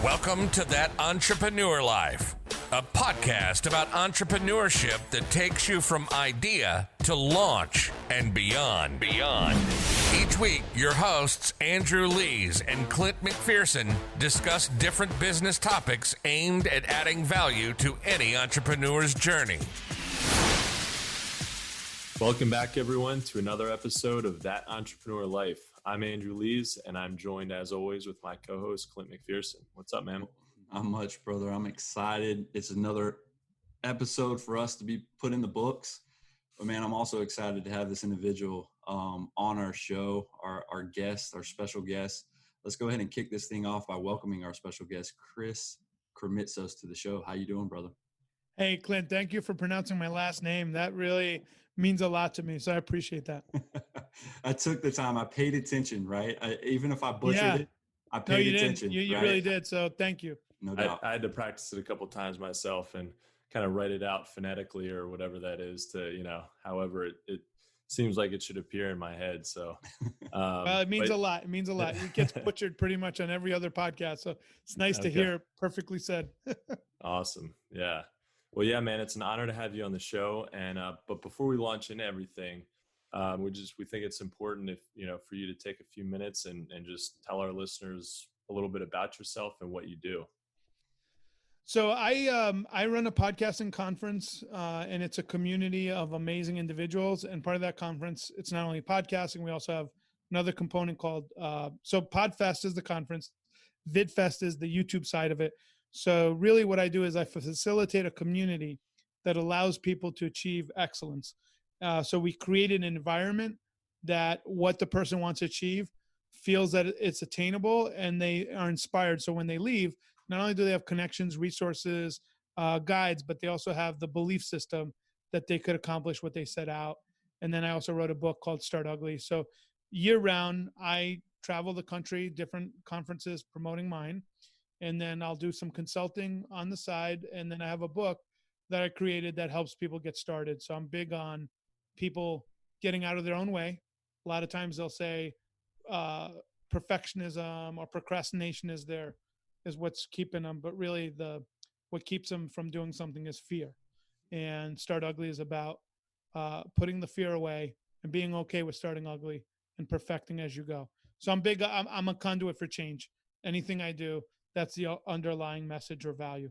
Welcome to That Entrepreneur Life, a podcast about entrepreneurship that takes you from idea to launch and beyond. Each week, your hosts, Andrew Lees and Clint McPherson, discuss different business topics aimed at adding value to any entrepreneur's journey. Welcome back, everyone, to another episode of That Entrepreneur Life. I'm Andrew Lees, and I'm joined, as always, with my co-host, Clint McPherson. What's up, man? Not much, brother. I'm excited. It's another episode for us to be put in the books. But, man, I'm also excited to have this individual on our show, our guest, our special guest. Let's go ahead and kick this thing off by welcoming our special guest, Chris Krimitsos, to the show. How you doing, brother? Hey, Clint, thank you for pronouncing my last name. That really means a lot to me, so I appreciate that. I took the time. I paid attention, right? Even if I butchered it, I paid attention. You right? really did, so thank you. No doubt. I had to practice it a couple times myself and kind of write it out phonetically or whatever that is to, however it seems like it should appear in my head. So, well, it means a lot. It means a lot. It gets butchered pretty much on every other podcast, so it's nice to hear it perfectly said. Awesome. Yeah. Well, yeah, man, it's an honor to have you on the show. And but before we launch into everything, we think it's important for you to take a few minutes and just tell our listeners a little bit about yourself and what you do. So I run a podcasting conference, and it's a community of amazing individuals. And part of that conference, it's not only podcasting, we also have another component called so Podfest is the conference, Vidfest is the YouTube side of it. So really what I do is I facilitate a community that allows people to achieve excellence. So we create an environment that what the person wants to achieve feels that it's attainable and they are inspired. So when they leave, not only do they have connections, resources, guides, but they also have the belief system that they could accomplish what they set out. And then I also wrote a book called Start Ugly. So year round, I travel the country, different conferences promoting mine. And then I'll do some consulting on the side. And then I have a book that I created that helps people get started. So I'm big on people getting out of their own way. A lot of times they'll say perfectionism or procrastination is what's keeping them. But really what keeps them from doing something is fear. And Start Ugly is about putting the fear away and being okay with starting ugly and perfecting as you go. So I'm a conduit for change. Anything I do, that's the underlying message or value.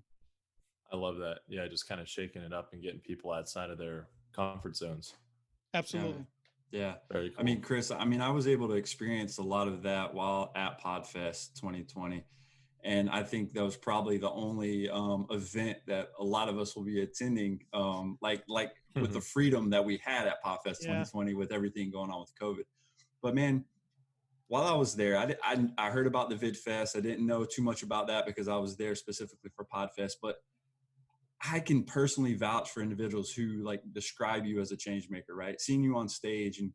I love that. Yeah, just kind of shaking it up and getting people outside of their comfort zones. Absolutely. Yeah. Very cool. I mean, Chris, I was able to experience a lot of that while at Podfest 2020. And I think that was probably the only event that a lot of us will be attending, like with the freedom that we had at Podfest 2020 with everything going on with COVID. But man, while I was there, I heard about the VidFest. I didn't know too much about that because I was there specifically for Podfest. But I can personally vouch for individuals who like describe you as a change maker, right? Seeing you on stage and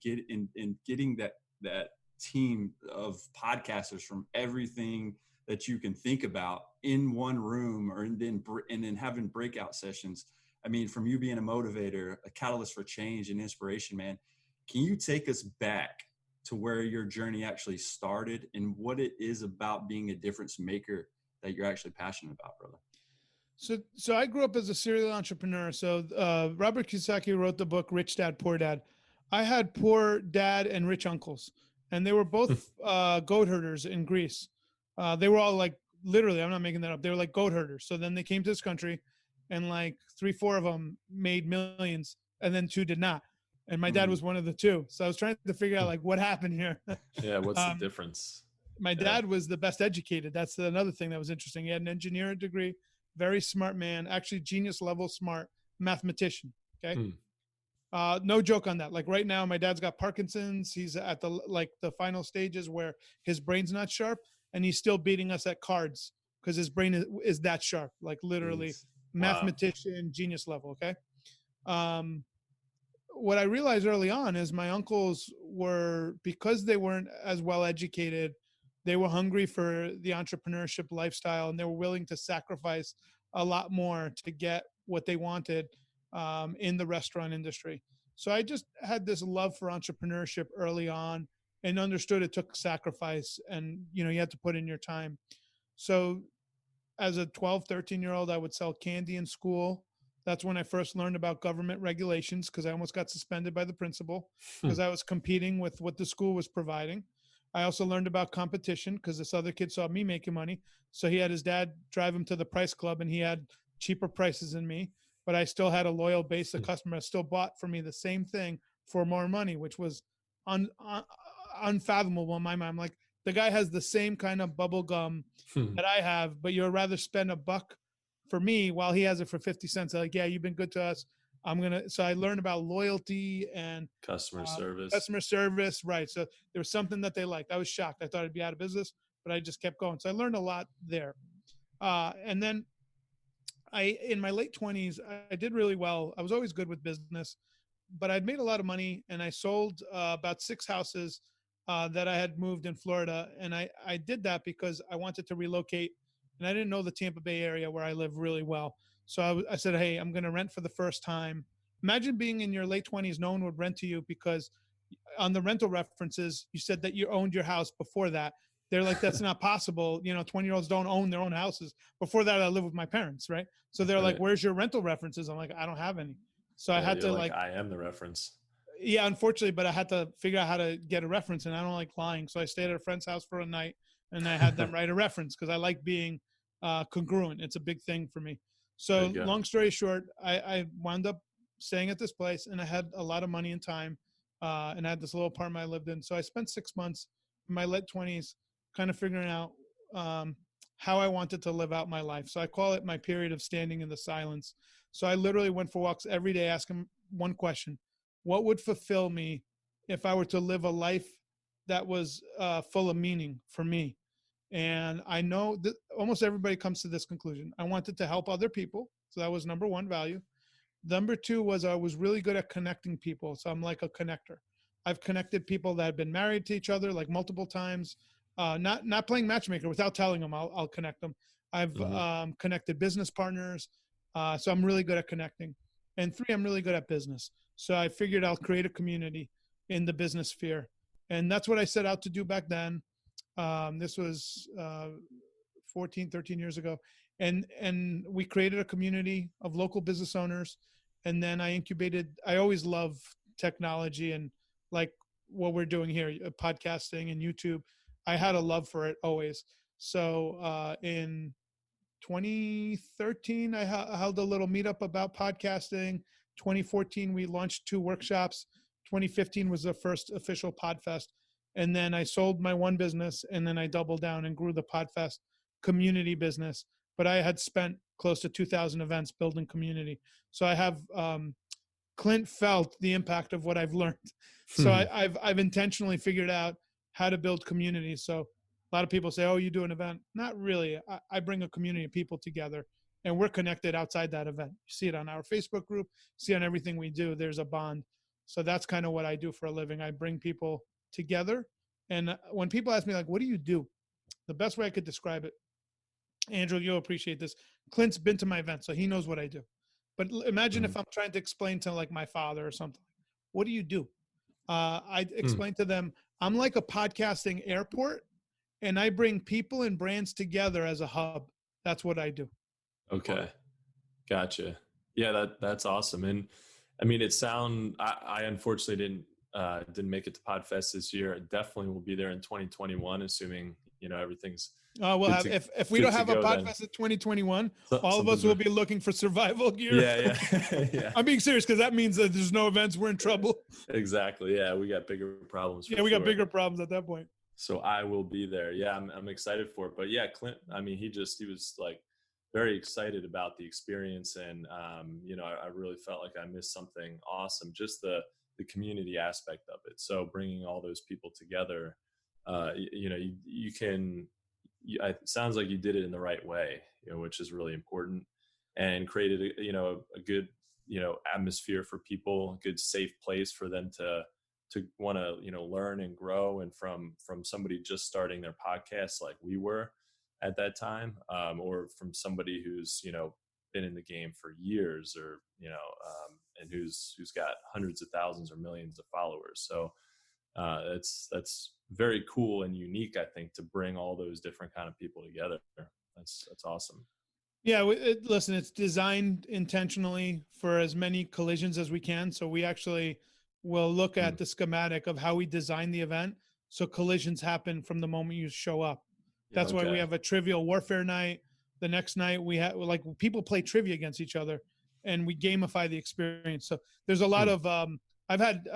getting that team of podcasters from everything that you can think about in one room, and then having breakout sessions. I mean, from you being a motivator, a catalyst for change and inspiration, man. Can you take us back to where your journey actually started and what it is about being a difference maker that you're actually passionate about, brother? So I grew up as a serial entrepreneur. So Robert Kiyosaki wrote the book, Rich Dad, Poor Dad. I had poor dad and rich uncles, and they were both goat herders in Greece. They were all like, literally, I'm not making that up. They were like goat herders. So then they came to this country and like 3-4 of them made millions and then 2 did not. And my dad was one of the 2. So I was trying to figure out like what happened here. Yeah. What's the difference? My dad was the best educated. That's another thing that was interesting. He had an engineering degree, very smart man, actually genius level smart mathematician. Okay. No joke on that. Like right now, my dad's got Parkinson's. He's at the final stages where his brain's not sharp and he's still beating us at cards because his brain is that sharp, like literally mathematician, genius level. Okay. What I realized early on is my uncles were, because they weren't as well educated, they were hungry for the entrepreneurship lifestyle and they were willing to sacrifice a lot more to get what they wanted in the restaurant industry. So I just had this love for entrepreneurship early on and understood it took sacrifice and, you had to put in your time. So as a 12, 13-year-old, I would sell candy in school. That's when I first learned about government regulations, because I almost got suspended by the principal because I was competing with what the school was providing. I also learned about competition because this other kid saw me making money. So he had his dad drive him to the price club, and he had cheaper prices than me. But I still had a loyal base of customers still bought for me the same thing for more money, which was unfathomable in my mind. I'm like, the guy has the same kind of bubble gum that I have, but you'd rather spend $1 for me while he has it for 50 cents. They're like, yeah, you've been good to us. So I learned about loyalty and Customer service. Customer service, right? So there was something that they liked. I was shocked. I thought I'd be out of business, but I just kept going. So I learned a lot there. And then in my late 20s, I did really well. I was always good with business, but I'd made a lot of money, and I sold about 6 houses that I had moved in Florida. And I did that because I wanted to relocate, and I didn't know the Tampa Bay area where I live really well. So I said, hey, I'm going to rent for the first time. Imagine being in your late 20s, no one would rent to you because on the rental references, you said that you owned your house before that. They're like, that's not possible. 20-year-olds don't own their own houses. Before that, I lived with my parents, right? So they're like, where's your rental references? I'm like, I don't have any. So I had to I am the reference. Yeah, unfortunately, but I had to figure out how to get a reference, and I don't like lying. So I stayed at a friend's house for a night, and I had them write a reference because I like being congruent. It's a big thing for me. So long story short, I wound up staying at this place, and I had a lot of money and time, and I had this little apartment I lived in. So I spent 6 months in my late 20s kind of figuring out how I wanted to live out my life. So I call it my period of standing in the silence. So I literally went for walks every day asking one question: what would fulfill me if I were to live a life that was full of meaning for me? And I know that almost everybody comes to this conclusion. I wanted to help other people. So that was number one value. Number two was I was really good at connecting people. So I'm like a connector. I've connected people that have been married to each other like multiple times. Not playing matchmaker. Without telling them, I'll connect them. I've connected business partners. So I'm really good at connecting. And three, I'm really good at business. So I figured I'll create a community in the business sphere. And that's what I set out to do back then. This was 14, 13 years ago. And we created a community of local business owners. And then I always love technology and like what we're doing here, podcasting and YouTube. I had a love for it always. So in 2013, I held a little meetup about podcasting. 2014, we launched 2 workshops. 2015 was the first official Podfest. And then I sold my one business, and then I doubled down and grew the Podfest community business. But I had spent close to 2,000 events building community. So I have Clint felt the impact of what I've learned. So I've intentionally figured out how to build community. So a lot of people say, oh, you do an event. Not really. I bring a community of people together, and we're connected outside that event. You see it on our Facebook group, see on everything we do, there's a bond. So that's kind of what I do for a living. I bring people together. And when people ask me, like, what do you do? The best way I could describe it, Andrew, you'll appreciate this. Clint's been to my event, so he knows what I do. But imagine if I'm trying to explain to like my father or something, what do you do? I explain to them, I'm like a podcasting airport, and I bring people and brands together as a hub. That's what I do. Okay. Gotcha. Yeah, that's awesome. And I mean, I unfortunately didn't make it to Podfest this year. I definitely will be there in 2021, assuming, everything's we'll have, if we don't have a Podfest in 2021, all of us will be looking for survival gear. Yeah. Yeah. I'm being serious, because that means that there's no events. We're in trouble. Exactly. Yeah. We got bigger problems. We got bigger problems at that point. So I will be there. Yeah. I'm excited for it. But yeah, Clint, I mean, he was like very excited about the experience. And, I really felt like I missed something awesome. Just the community aspect of it. So bringing all those people together, it sounds like you did it in the right way, which is really important, and created a good, atmosphere for people, a good safe place for them to want to, learn and grow. And from somebody just starting their podcast, like we were at that time, or from somebody who's, been in the game for years, or, and who's got hundreds of thousands or millions of followers. So That's very cool and unique, I think, to bring all those different kind of people together. That's awesome. Yeah, listen, it's designed intentionally for as many collisions as we can. So we actually will look at the schematic of how we design the event. So collisions happen from the moment you show up. That's why we have a trivial warfare night. The next night we have like people play trivia against each other and we gamify the experience. So there's a lot of, I've had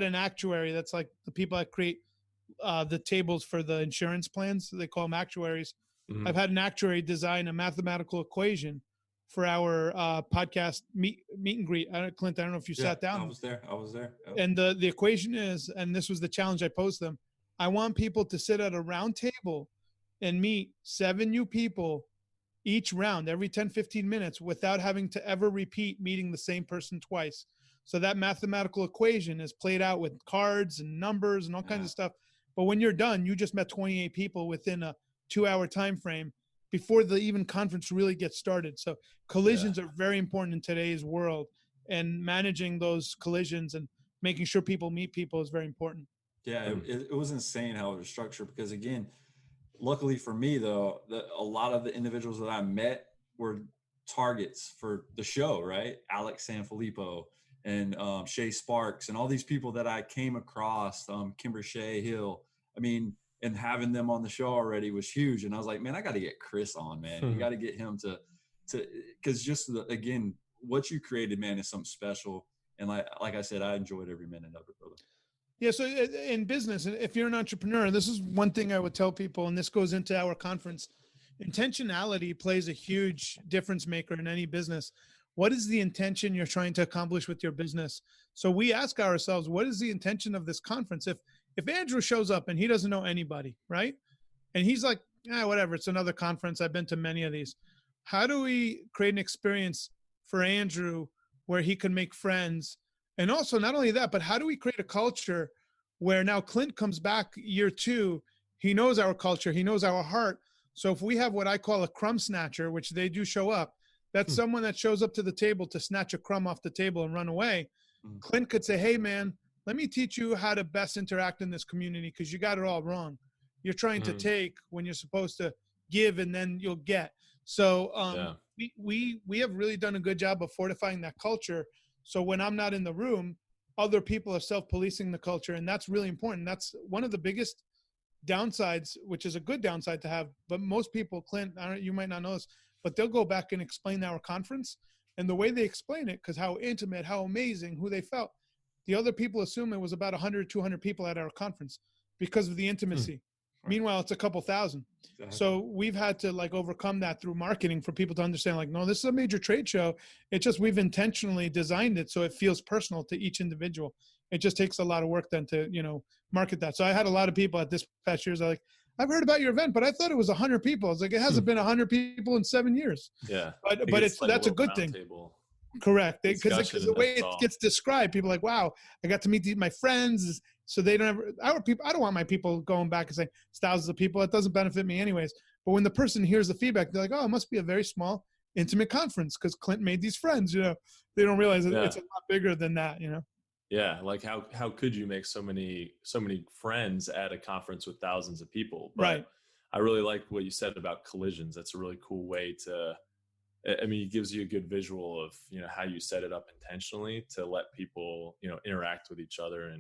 an actuary that's like the people that create the tables for the insurance plans. So they call them actuaries. I've had an actuary design a mathematical equation for our podcast meet and greet. Clint, I don't know if you sat down. I was there. Yep. And the equation is, and this was the challenge I posed them, I want people to sit at a round table and meet 7 new people each round every 10, 15 minutes without having to ever repeat meeting the same person twice. So that mathematical equation is played out with cards and numbers and all kinds of stuff. But when you're done, you just met 28 people within a 2-hour time frame before the even conference really gets started. So collisions are very important in today's world, and managing those collisions and making sure people meet people is very important. Yeah, it was insane how it was structured because, again, luckily for me, though, a lot of the individuals that I met were targets for the show, right? Alex Sanfilippo and Shay Sparks and all these people that I came across, Kimber Shea Hill. I mean, and having them on the show already was huge. And I was like, man, I got to get Chris on, man. You got to get him to, because just again, what you created, man, is something special. And like I said, I enjoyed every minute of it, brother. Yeah. So in business, if you're an entrepreneur, this is one thing I would tell people, and this goes into our conference. Intentionality plays a huge difference maker in any business. What is the intention you're trying to accomplish with your business? So we ask ourselves, what is the intention of this conference? If Andrew shows up and he doesn't know anybody, right? And he's like, whatever, it's another conference. I've been to many of these. How do we create an experience for Andrew where he can make friends? And also not only that, but how do we create a culture where now Clint comes back year 2, he knows our culture, he knows our heart. So if we have what I call a crumb snatcher, which they do show up, that's someone that shows up to the table to snatch a crumb off the table and run away. Clint could say, hey man, let me teach you how to best interact in this community because you got it all wrong. You're trying to take when you're supposed to give, and then you'll get. So we have really done a good job of fortifying that culture. So when I'm not in the room, other people are self-policing the culture, and that's really important. That's one of the biggest downsides, which is a good downside to have. But most people, Clint, you might not know this, but they'll go back and explain our conference, and the way they explain it, because how intimate, how amazing, who they felt. The other people assume it was about 100, 200 people at our conference because of the intimacy. Right. Meanwhile, it's a couple thousand. Exactly. So we've had to like overcome that through marketing for people to understand, like, no, this is a major trade show. It's just we've intentionally designed it so it feels personal to each individual. It just takes a lot of work then to, market that. So I had a lot of people at this past year's like, I've heard about your event, but I thought it was 100 people. I was like, it hasn't been 100 people in 7 years. Yeah. But that's a good thing. Table. Correct. Because the way it gets described, people are like, wow, I got to meet my friends. So they don't I don't want my people going back and saying it's thousands of people. It doesn't benefit me anyways. But when the person hears the feedback, they're like, oh, it must be a very small, intimate conference because Clint made these friends. They don't realize it's a lot bigger than that. Yeah, like how could you make so many friends at a conference with thousands of people? But right. I really like what you said about collisions. That's a really cool way to. I mean, it gives you a good visual of how you set it up intentionally to let people interact with each other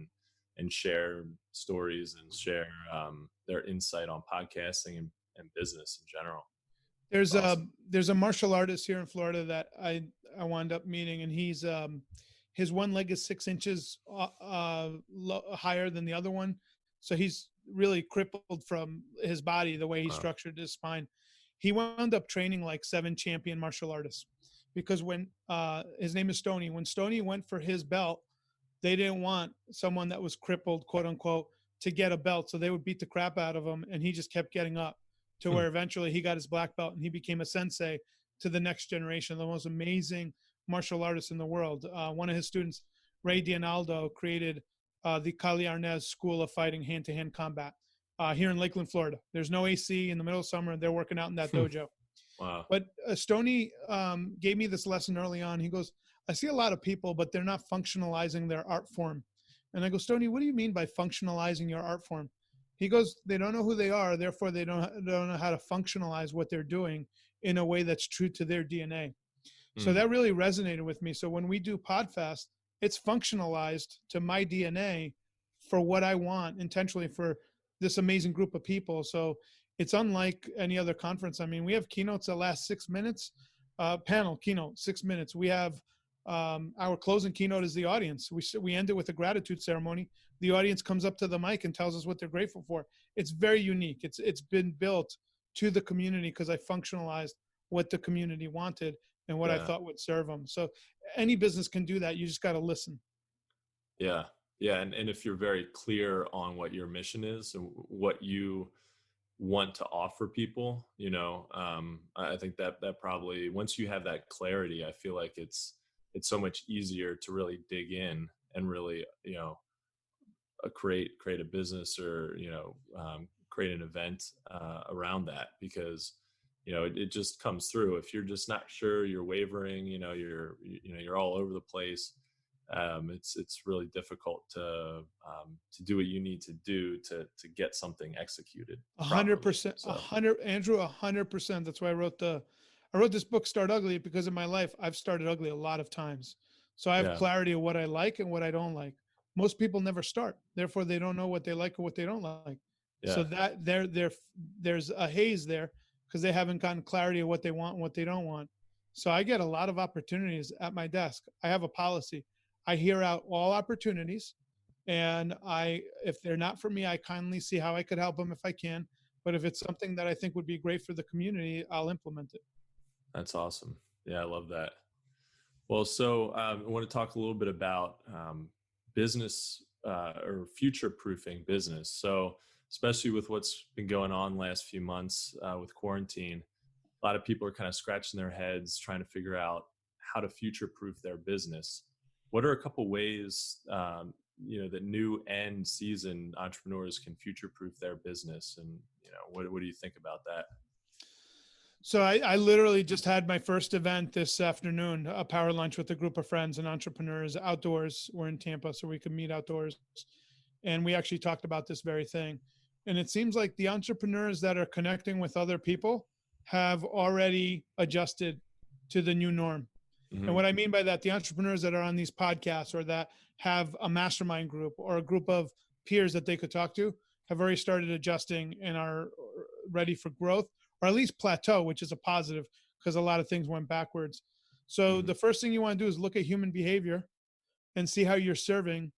and share stories and share their insight on podcasting and business in general. There's a martial artist here in Florida that I wound up meeting, and he's his one leg is 6 inches higher than the other one, so he's really crippled from his body, the way he structured his spine. He wound up training like 7 champion martial artists because when his name is Stoney, when Stoney went for his belt, they didn't want someone that was crippled, quote unquote, to get a belt. So they would beat the crap out of him. And he just kept getting up to where eventually he got his black belt and he became a sensei to the next generation, the most amazing martial artists in the world. One of his students, Ray Dianaldo, created the Cali Arnaz School of Fighting hand-to-hand combat. Here in Lakeland, Florida. There's no AC in the middle of summer. They're working out in that dojo. Wow. But Stoney gave me this lesson early on. He goes, I see a lot of people, but they're not functionalizing their art form. And I go, Stoney, what do you mean by functionalizing your art form? He goes, they don't know who they are, therefore they don't know how to functionalize what they're doing in a way that's true to their DNA. So that really resonated with me. So when we do Podfest, it's functionalized to my DNA for what I want intentionally for this amazing group of people. So it's unlike any other conference. I mean, we have keynotes that last 6 minutes, panel keynote, 6 minutes. We have our closing keynote is the audience. We end it with a gratitude ceremony. The audience comes up to the mic and tells us what they're grateful for. It's very unique. It's been built to the community because I functionalized what the community wanted and what I thought would serve them. So any business can do that. You just got to listen. Yeah. Yeah. And if you're very clear on what your mission is and what you want to offer people, I think that probably, once you have that clarity, I feel like it's so much easier to really dig in and really, create a business or, create an event around that, because it just comes through. If you're just not sure, you're wavering, you're all over the place. It's really difficult to do what you need to do to get something executed. 100%, Andrew, 100%. That's why I wrote this book, Start Ugly, because in my life, I've started ugly a lot of times. So I have clarity of what I like and what I don't like. Most people never start. Therefore, they don't know what they like or what they don't like. Yeah. So that there's a haze there because they haven't gotten clarity of what they want and what they don't want. So I get a lot of opportunities at my desk. I have a policy. I hear out all opportunities, and if they're not for me, I kindly see how I could help them if I can. But if it's something that I think would be great for the community, I'll implement it. That's awesome. Yeah, I love that. Well, so I want to talk a little bit about business or future-proofing business. So especially with what's been going on last few months with quarantine, a lot of people are kind of scratching their heads trying to figure out how to future-proof their business. What are a couple ways, that new and seasoned entrepreneurs can future-proof their business? And, what do you think about that? So I literally just had my first event this afternoon, a power lunch with a group of friends and entrepreneurs outdoors. We're in Tampa, so we could meet outdoors. And we actually talked about this very thing. And it seems like the entrepreneurs that are connecting with other people have already adjusted to the new norm. Mm-hmm. And what I mean by that, the entrepreneurs that are on these podcasts or that have a mastermind group or a group of peers that they could talk to have already started adjusting and are ready for growth, or at least plateau, which is a positive because a lot of things went backwards. So the first thing you want to do is look at human behavior and see how you're serving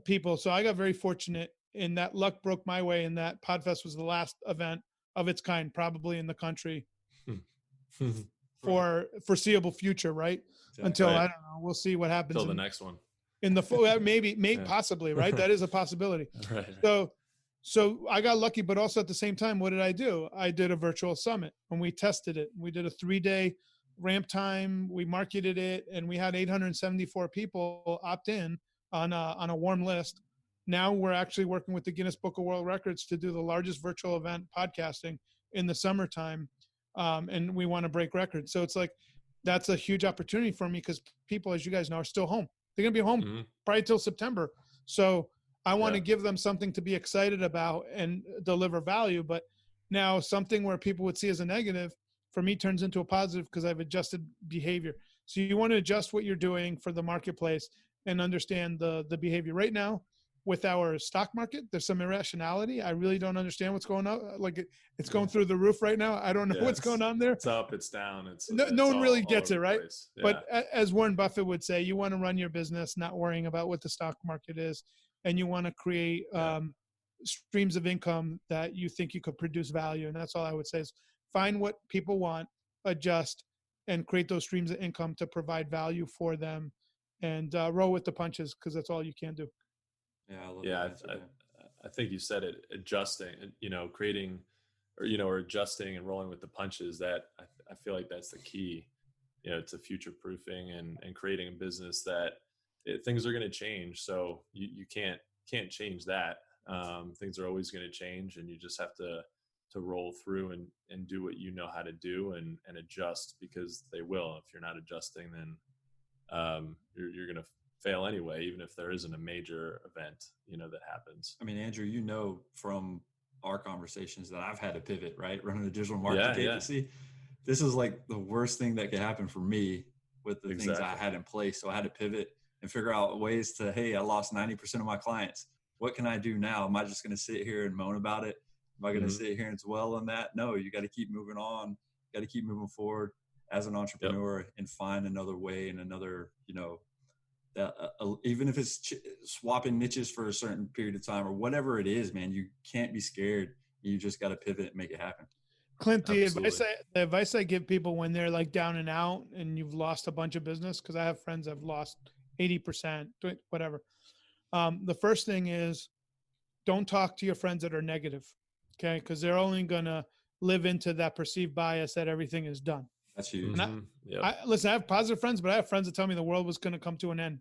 people. So I got very fortunate in that luck broke my way, and that Podfest was the last event of its kind, probably in the country for foreseeable future, right? Yeah, until I don't know, we'll see what happens. Until the next one. In the maybe possibly, right? That is a possibility. Right. So I got lucky, but also at the same time, what did I do? I did a virtual summit and we tested it. We did a 3-day ramp time. We marketed it, and we had 874 people opt in on a warm list. Now we're actually working with the Guinness Book of World Records to do the largest virtual event podcasting in the summertime. And we want to break records. So it's like, that's a huge opportunity for me because people, as you guys know, are still home. They're going to be home probably till September. So I want to give them something to be excited about and deliver value. But now something where people would see as a negative for me turns into a positive because I've adjusted behavior. So you want to adjust what you're doing for the marketplace and understand the behavior. Right now with our stock market, there's some irrationality. I really don't understand what's going on. Like it's going through the roof right now. I don't know what's going on there. It's up, it's down. No one really gets it, right? Yeah. But as Warren Buffett would say, you want to run your business not worrying about what the stock market is. And you want to create streams of income that you think you could produce value. And that's all I would say is find what people want, adjust, and create those streams of income to provide value for them, and roll with the punches because that's all you can do. Yeah, I think you said it, adjusting, creating or adjusting and rolling with the punches. That I feel like that's the key, to future proofing and creating a business that things are going to change. So you can't change that. Things are always going to change, and you just have to roll through and do what you know how to do and adjust, because they will. If you're not adjusting, then you're going to fail anyway, even if there isn't a major event, that happens. I mean, Andrew, from our conversations that I've had to pivot, right? Running a digital marketing agency. This is like the worst thing that could happen for me with the things I had in place. So I had to pivot and figure out ways to, hey, I lost 90% of my clients. What can I do now? Am I just going to sit here and moan about it? Am I going to sit here and dwell on that? No, you got to keep moving on. You got to keep moving forward as an entrepreneur and find another way and another, even if it's swapping niches for a certain period of time or whatever it is, man, you can't be scared. You just got to pivot and make it happen. Clint, the advice I give people when they're like down and out and you've lost a bunch of business, because I have friends that have lost 80%, whatever. The first thing is don't talk to your friends that are negative, okay? Because they're only going to live into that perceived bias that everything is done. That's huge. Listen, I have positive friends, but I have friends that tell me the world was going to come to an end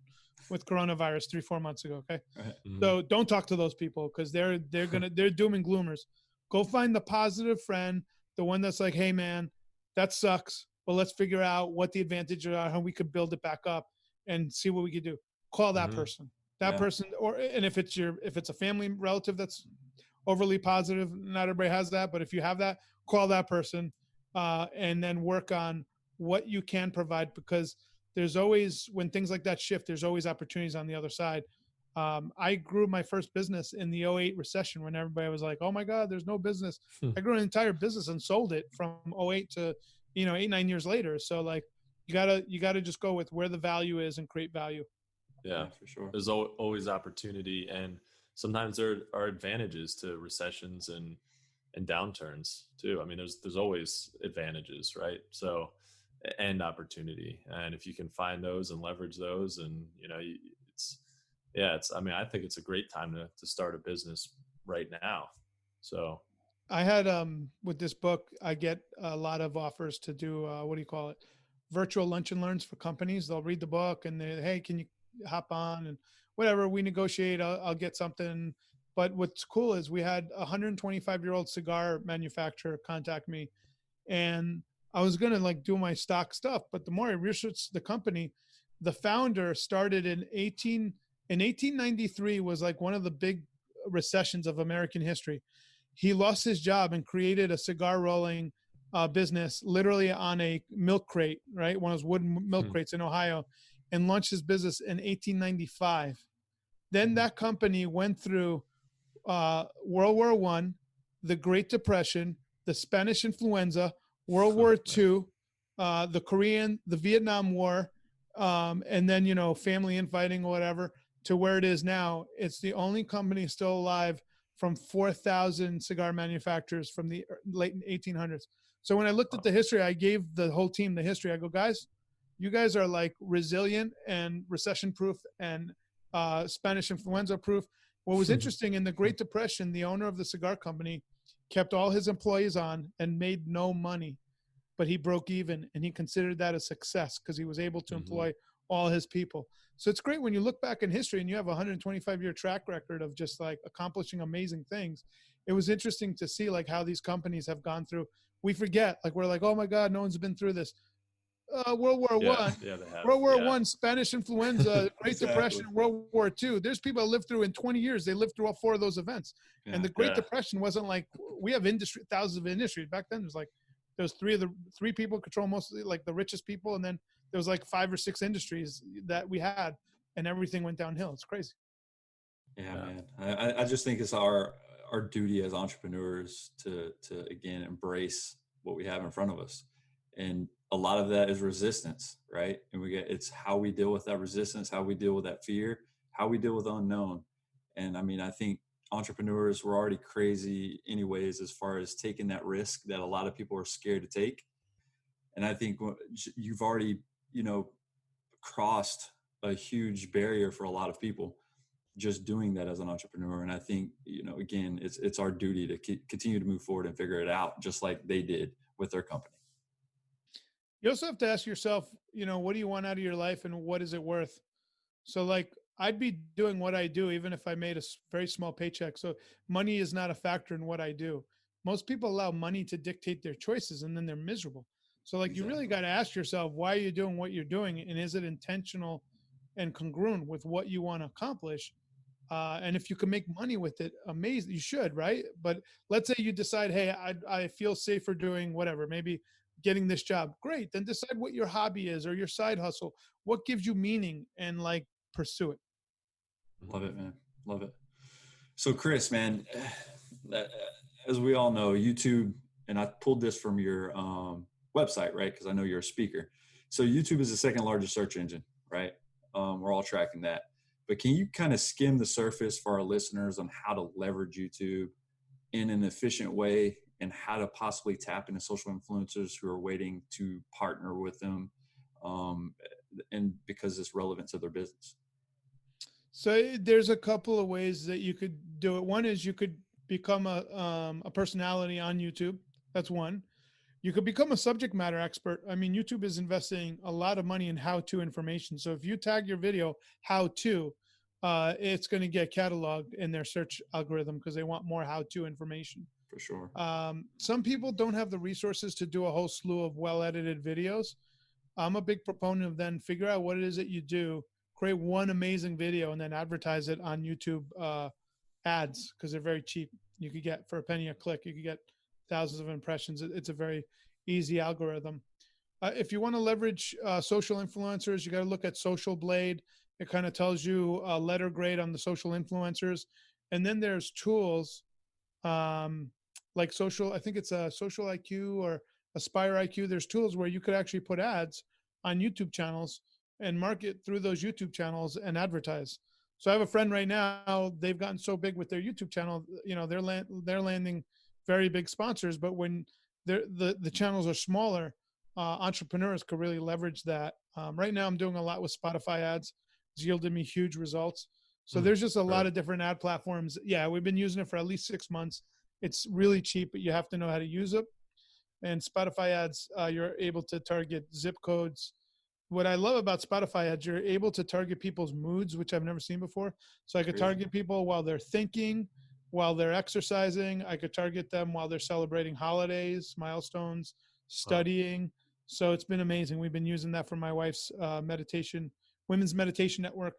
with coronavirus 3-4 months ago, okay? So don't talk to those people because they're doom and gloomers. Go find the positive friend, the one that's like, hey, man, that sucks, but let's figure out what the advantages are, how we could build it back up and see what we could do. Call that person. Person, and if it's a family relative that's overly positive, not everybody has that, but if you have that, call that person and then work on what you can provide, because there's always, when things like that shift, there's always opportunities on the other side. I grew my first business in the 2008 recession when everybody was like, oh my God, there's no business. I grew an entire business and sold it from 2008 to, 8-9 years later. So like, you gotta just go with where the value is and create value. Yeah, for sure. There's always opportunity, and sometimes there are advantages to recessions and downturns too. I mean, there's always advantages, right? So, and opportunity, and if you can find those and leverage those, and I think it's a great time to start a business right now. So, I had with this book, I get a lot of offers to do virtual lunch and learns for companies. They'll read the book and they, hey, can you hop on and whatever, we negotiate, I'll get something. But what's cool is we had a 125-year-old cigar manufacturer contact me, and I was going to like do my stock stuff. But the more I researched the company, the founder started in 1893 was like one of the big recessions of American history. He lost his job and created a cigar rolling business literally on a milk crate, right? One of those wooden milk crates in Ohio, and launched his business in 1895. Then that company went through World War I, the Great Depression, the Spanish influenza, World War II, the Vietnam War, and then, family infighting or whatever, to where it is now. It's the only company still alive from 4,000 cigar manufacturers from the late 1800s. So when I looked at the history, I gave the whole team the history. I go, guys, you guys are like resilient and recession proof and Spanish influenza proof. What was interesting, in the Great Depression, the owner of the cigar company kept all his employees on and made no money, but he broke even, and he considered that a success because he was able to employ all his people. So it's great when you look back in history and you have a 125-year track record of just like accomplishing amazing things. It was interesting to see like how these companies have gone through. We forget, like we're like, oh my God, no one's been through this. World War I, World War I, Spanish influenza, Great Depression, World War II. There's people that lived through in 20 years. They lived through all 4 of those events. And the Great Depression wasn't like, we have thousands of industries. Back then, it was like, there was three people control mostly like the richest people. And then there was like 5 or 6 industries that we had, and everything went downhill. It's crazy. Yeah, man. I just think it's our duty as entrepreneurs to again, embrace what we have in front of us. And a lot of that is resistance, right? And it's how we deal with that resistance, how we deal with that fear, how we deal with unknown. And I mean, I think entrepreneurs were already crazy anyways, as far as taking that risk that a lot of people are scared to take. And I think you've already, crossed a huge barrier for a lot of people just doing that as an entrepreneur. And I think, again, it's our duty to continue to move forward and figure it out, just like they did with their company. You also have to ask yourself, what do you want out of your life and what is it worth? So like, I'd be doing what I do, even if I made a very small paycheck. So money is not a factor in what I do. Most people allow money to dictate their choices, and then they're miserable. So like, you really got to ask yourself, why are you doing what you're doing? And is it intentional? and congruent with what you want to accomplish. And if you can make money with it, amazing, you should, right? But let's say you decide, hey, I feel safer doing whatever, maybe getting this job. Great. Then decide what your hobby is or your side hustle, what gives you meaning, and like pursue it. Love it, man. Love it. So Chris, man, as we all know, YouTube, and I pulled this from your website, right? Because I know you're a speaker. So YouTube is the second largest search engine, right? We're all tracking that. But can you kind of skim the surface for our listeners on how to leverage YouTube in an efficient way and how to possibly tap into social influencers who are waiting to partner with them, and because it's relevant to their business? So there's a couple of ways that you could do it. One is you could become a personality on YouTube. That's one. You could become a subject matter expert. I mean, YouTube is investing a lot of money in how-to information. So if you tag your video how-to, it's going to get cataloged in their search algorithm because they want more how-to information. For sure. Some people don't have the resources to do a whole slew of well-edited videos. I'm a big proponent of then figure out what it is that you do, create one amazing video, and then advertise it on YouTube ads because they're very cheap. You could get, for a penny a click, you could get thousands of impressions. It's a very easy algorithm. If you want to leverage social influencers, you got to look at Social Blade. It kind of tells you a letter grade on the social influencers. And then there's tools like I think it's a Social IQ or Aspire IQ. There's tools where you could actually put ads on YouTube channels and market through those YouTube channels and advertise. So I have a friend right now, they've gotten so big with their YouTube channel, they're landing very big sponsors, but when the channels are smaller, entrepreneurs could really leverage that. Right now I'm doing a lot with Spotify ads. It's yielded me huge results. So there's just a lot of different ad platforms. Yeah, we've been using it for at least 6 months. It's really cheap, but you have to know how to use it. And Spotify ads, you're able to target zip codes. What I love about Spotify ads, you're able to target people's moods, which I've never seen before. So I could target people while they're thinking, while they're exercising. I could target them while they're celebrating holidays, milestones, studying. Wow. So it's been amazing. We've been using that for my wife's women's meditation network.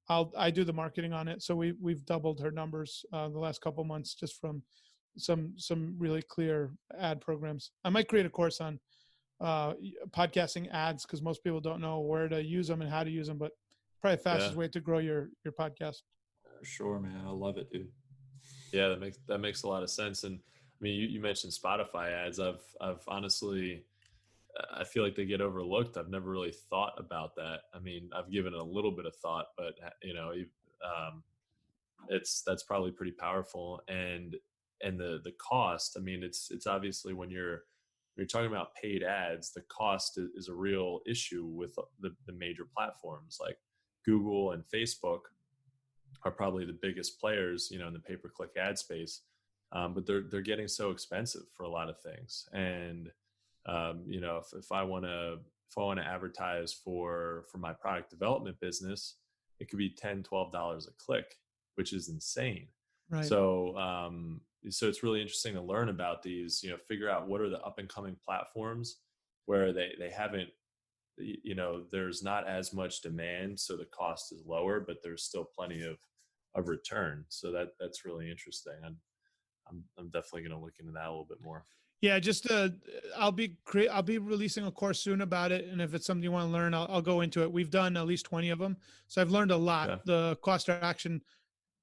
I do the marketing on it. So we've doubled her numbers the last couple months just from some really clear ad programs. I might create a course on podcasting ads because most people don't know where to use them and how to use them, but probably the fastest way to grow your podcast. Sure, man. I love it, dude. Yeah, that makes a lot of sense. And I mean, you mentioned Spotify ads. I've honestly, I feel like they get overlooked. I've never really thought about that. I mean, I've given it a little bit of thought, but that's probably pretty powerful. And the cost, I mean, it's obviously when you're talking about paid ads, the cost is a real issue with the major platforms like Google and Facebook are probably the biggest players, in the pay-per-click ad space. But they're getting so expensive for a lot of things. And, if I want to advertise for my product development business, it could be $10, $12 a click, which is insane. Right. So it's really interesting to learn about these, figure out what are the up and coming platforms where they haven't, there's not as much demand. So the cost is lower, but there's still plenty of return. So that's really interesting. I'm definitely going to look into that a little bit more. Yeah, just I'll be releasing a course soon about it, and if it's something you want to learn, I'll go into it. We've done at least 20 of them, so I've learned a lot. Yeah. The cost of action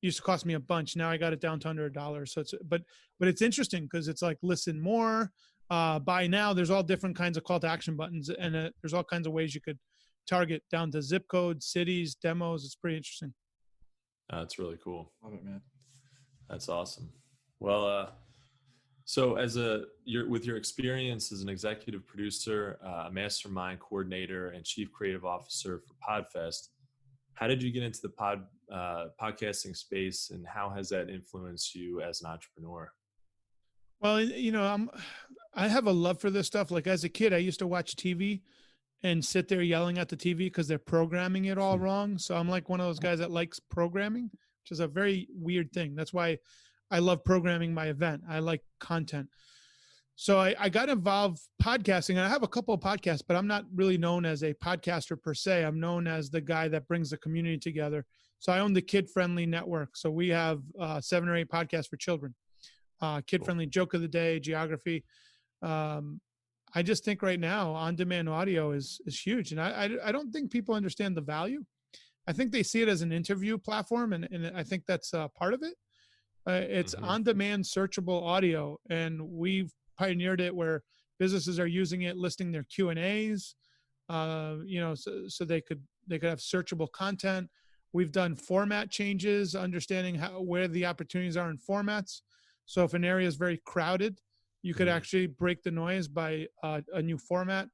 used to cost me a bunch. Now I got it down to under $1. So but it's interesting because it's like listen more, buy now. There's all different kinds of call to action buttons, and there's all kinds of ways you could target down to zip codes, cities, demos. It's pretty interesting. That's really cool. Love it, man. That's awesome. Well, so with your experience as an executive producer, a mastermind coordinator, and chief creative officer for Podfest, how did you get into the podcasting space, and how has that influenced you as an entrepreneur? Well, I have a love for this stuff. Like as a kid, I used to watch TV and sit there yelling at the TV because they're programming it all wrong. So I'm like one of those guys that likes programming, which is a very weird thing. That's why I love programming my event. I like content. So I got involved podcasting, and I have a couple of podcasts, but I'm not really known as a podcaster per se. I'm known as the guy that brings the community together. So I own the Kid Friendly Network. So we have 7 or 8 podcasts for children, Kid Friendly Joke of the Day, Geography. I just think right now on-demand audio is huge, and I don't think people understand the value. I think they see it as an interview platform, and I think that's part of it. It's on-demand searchable audio, and we've pioneered it where businesses are using it, listing their Q&As, so they could have searchable content. We've done format changes, understanding where the opportunities are in formats. So if an area is very crowded, you could actually break the noise by a new format.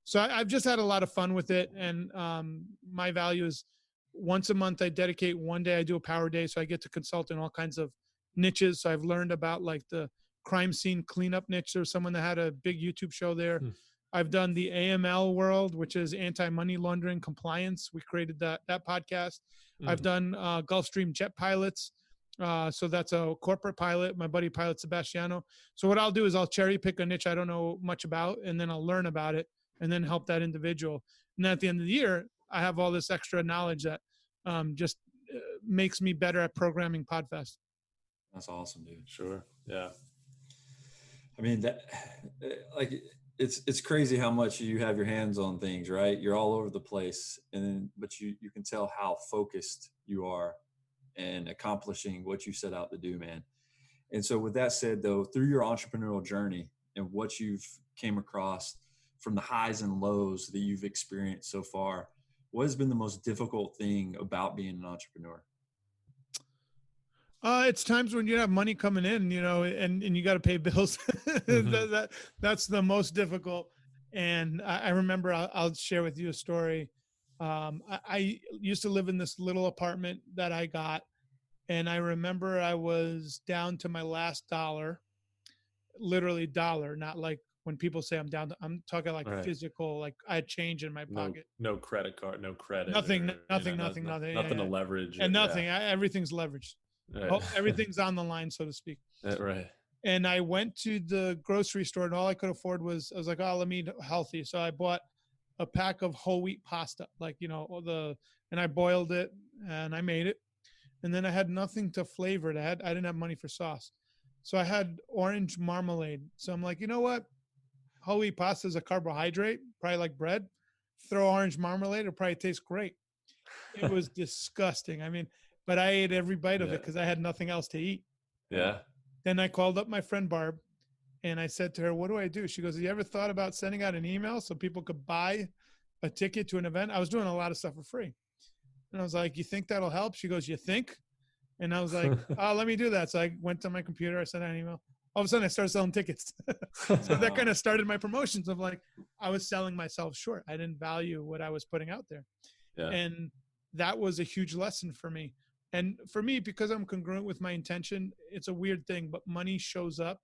So I've just had a lot of fun with it, and my value is once a month I dedicate one day. I do a power day, so I get to consult in all kinds of niches. So I've learned about like the crime scene cleanup niche. There's someone that had a big YouTube show there. I've done the AML world, which is anti-money laundering compliance. We created that podcast. I've done Gulfstream jet pilots. So that's a corporate pilot. My buddy pilot Sebastiano. So what I'll do is I'll cherry pick a niche I don't know much about, and then I'll learn about it and then help that individual. And then at the end of the year, I have all this extra knowledge that just makes me better at programming Podfest. That's awesome, dude. Sure. Yeah. I mean, it's crazy how much you have your hands on things, right? You're all over the place, but you can tell how focused you are and accomplishing what you set out to do, man. And so with that said, though, through your entrepreneurial journey and what you've came across from the highs and lows that you've experienced so far, what has been the most difficult thing about being an entrepreneur? It's times when you have money coming in, and you got to pay bills. That's the most difficult. And I remember I'll share with you a story. I used to live in this little apartment that I got, and I remember I was down to my last dollar, literally dollar, not like when people say I'm down to, I'm talking like physical, like I had change in my pocket. No credit card, no credit. Nothing to leverage. And nothing. Everything's leveraged. Right. Everything's on the line, so to speak. Right. And I went to the grocery store, and all I could afford I was like, oh, let me eat healthy. So I bought a pack of whole wheat pasta, and I boiled it and I made it. And then I had nothing to flavor it. I didn't have money for sauce. So I had orange marmalade. So I'm like, you know what? Whole wheat pasta is a carbohydrate, probably like bread. Throw orange marmalade, it'll probably taste great. It was disgusting. I mean, but I ate every bite of it because I had nothing else to eat. Yeah. Then I called up my friend Barb, and I said to her, what do I do? She goes, you ever thought about sending out an email so people could buy a ticket to an event? I was doing a lot of stuff for free. And I was like, you think that'll help? She goes, you think? And I was like, oh, let me do that. So I went to my computer. I sent out an email. All of a sudden I started selling tickets. So that kind of started my promotions of like, I was selling myself short. I didn't value what I was putting out there. Yeah. And that was a huge lesson for me. And for me, because I'm congruent with my intention, it's a weird thing, but money shows up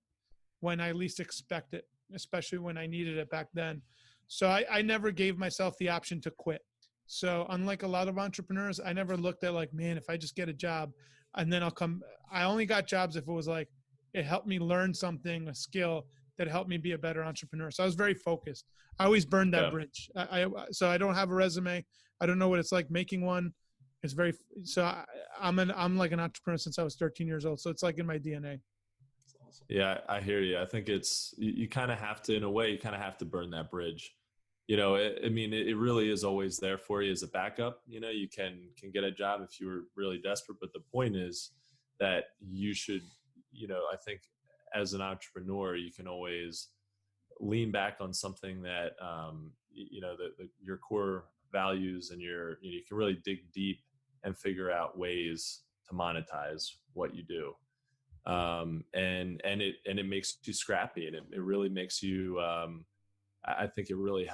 when I least expect it, especially when I needed it back then. So I never gave myself the option to quit. So unlike a lot of entrepreneurs, I never looked at like, man, if I just get a job and then I only got jobs if it was like, it helped me learn something, a skill that helped me be a better entrepreneur. So I was very focused. I always burned that bridge. So I don't have a resume. I don't know what it's like making one. It's I'm like an entrepreneur since I was 13 years old. So it's like in my DNA. Yeah, I hear you. I think you kind of have to, in a way, you kind of have to burn that bridge. It really is always there for you as a backup. You can get a job if you were really desperate. But the point is that you should, I think as an entrepreneur, you can always lean back on something that, your core values and you can really dig deep and figure out ways to monetize what you do. And it makes you scrappy, and it really makes you, I think it really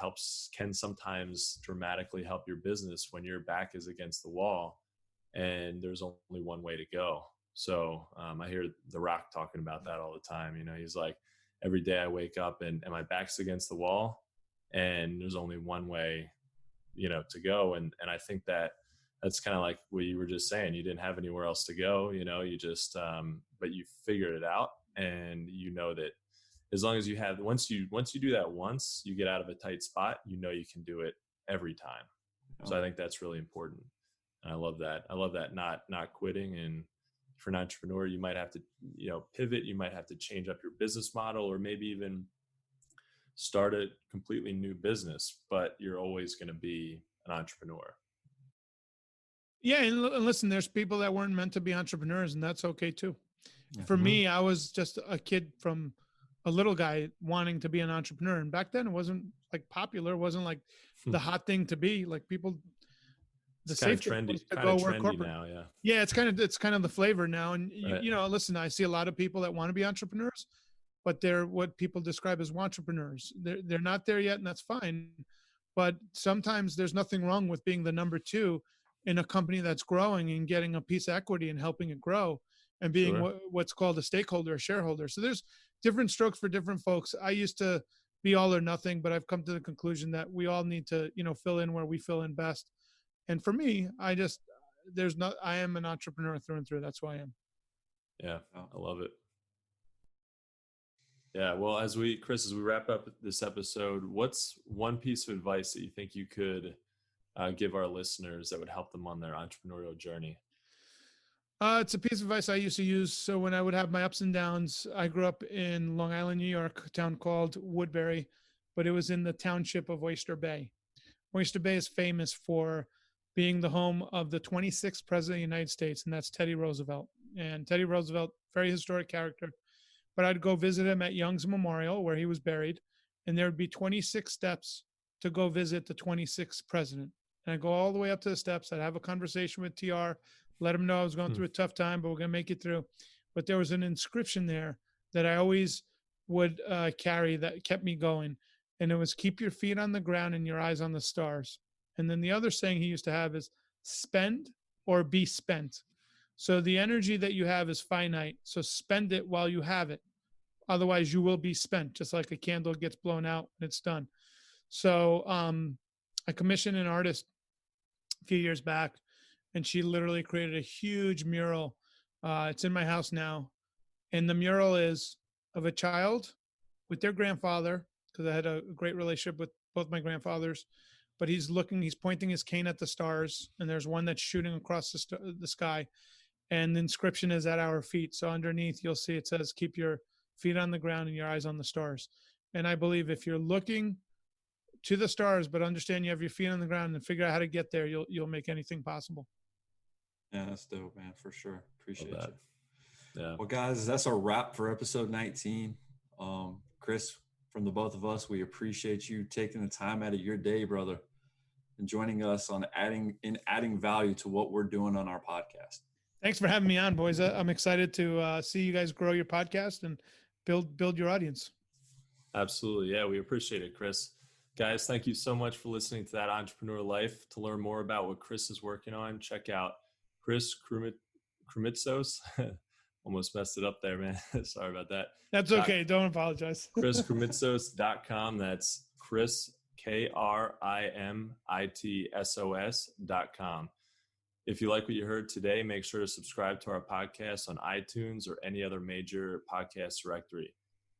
can sometimes dramatically help your business when your back is against the wall and there's only one way to go. So I hear The Rock talking about that all the time. He's like, every day I wake up and my back's against the wall and there's only one way, to go. And I think that's kind of like what you were just saying. You didn't have anywhere else to go, you just, but you figured it out, and that as long as you have, once you do that once, you get out of a tight spot, you can do it every time. So I think that's really important. And I love that. Not quitting. And for an entrepreneur, you might have to, pivot. You might have to change up your business model, or maybe even start a completely new business, but you're always going to be an entrepreneur. Yeah. And listen, there's people that weren't meant to be entrepreneurs, and that's okay too. Yeah. For me, I was just a kid from a little guy wanting to be an entrepreneur. And back then it wasn't like popular. It wasn't like the hot thing to be. Like people, it's kind of trendy now. Yeah. Yeah. It's kind of the flavor now. And right. Listen, I see a lot of people that want to be entrepreneurs, but they're what people describe as wantrepreneurs. They're not there yet, and that's fine. But sometimes there's nothing wrong with being the number two in a company that's growing and getting a piece of equity and helping it grow and being what's called a stakeholder, a shareholder. So there's different strokes for different folks. I used to be all or nothing, but I've come to the conclusion that we all need to, fill in where we fill in best. And for me, I am an entrepreneur through and through. That's who I am. Yeah, I love it. Yeah. Well, as we wrap up this episode, what's one piece of advice that you think you could give our listeners that would help them on their entrepreneurial journey? It's a piece of advice I used to use. So when I would have my ups and downs, I grew up in Long Island, New York, a town called Woodbury, but it was in the township of Oyster Bay. Oyster Bay is famous for being the home of the 26th president of the United States, and that's Teddy Roosevelt. And Teddy Roosevelt, very historic character. But I'd go visit him at Young's Memorial, where he was buried, and there would be 26 steps to go visit the 26th president. And I'd go all the way up to the steps. I'd have a conversation with TR, let him know I was going through a tough time, but we're going to make it through. But there was an inscription there that I always would carry that kept me going. And it was, keep your feet on the ground and your eyes on the stars. And then the other saying he used to have is, spend or be spent. So the energy that you have is finite. So spend it while you have it. Otherwise you will be spent, just like a candle gets blown out and it's done. So I commissioned an artist a few years back, and she literally created a huge mural. It's in my house now. And the mural is of a child with their grandfather, because I had a great relationship with both my grandfathers. But he's pointing his cane at the stars, and there's one that's shooting across the sky. And the inscription is at our feet. So underneath, you'll see it says, keep your feet on the ground and your eyes on the stars. And I believe if you're looking to the stars, but understand you have your feet on the ground and figure out how to get there, you'll make anything possible. Yeah, that's dope, man, for sure. Appreciate you. Yeah. Well, guys, that's a wrap for episode 19. Chris, from the both of us, we appreciate you taking the time out of your day, brother, and joining us on adding value to what we're doing on our podcast. Thanks for having me on, boys. I'm excited to see you guys grow your podcast and build your audience. Absolutely. Yeah, we appreciate it, Chris. Guys, thank you so much for listening to That Entrepreneur Life. To learn more about what Chris is working on, check out Chris Krimitsos. Almost messed it up there, man. Sorry about that. That's okay. Don't apologize. ChrisKrimitsos.com. That's Chris, KRIMITSOS.com. If you like what you heard today, make sure to subscribe to our podcast on iTunes or any other major podcast directory.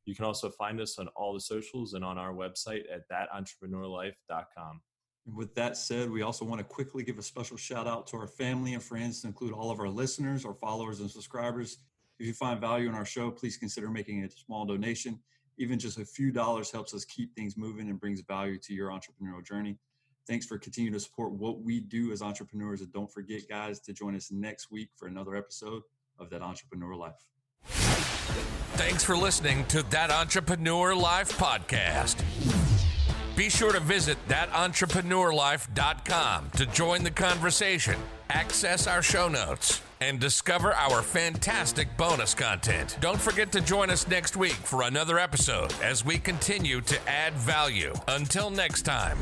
You can also find us on all the socials and on our website at thatentrepreneurlife.com. And with that said, we also want to quickly give a special shout out to our family and friends, to include all of our listeners, our followers, and subscribers. If you find value in our show, please consider making a small donation. Even just a few dollars helps us keep things moving and brings value to your entrepreneurial journey. Thanks for continuing to support what we do as entrepreneurs. And don't forget, guys, to join us next week for another episode of That Entrepreneur Life. Thanks for listening to That Entrepreneur Life podcast. Be sure to visit thatentrepreneurlife.com to join the conversation, access our show notes, and discover our fantastic bonus content. Don't forget to join us next week for another episode as we continue to add value. Until next time.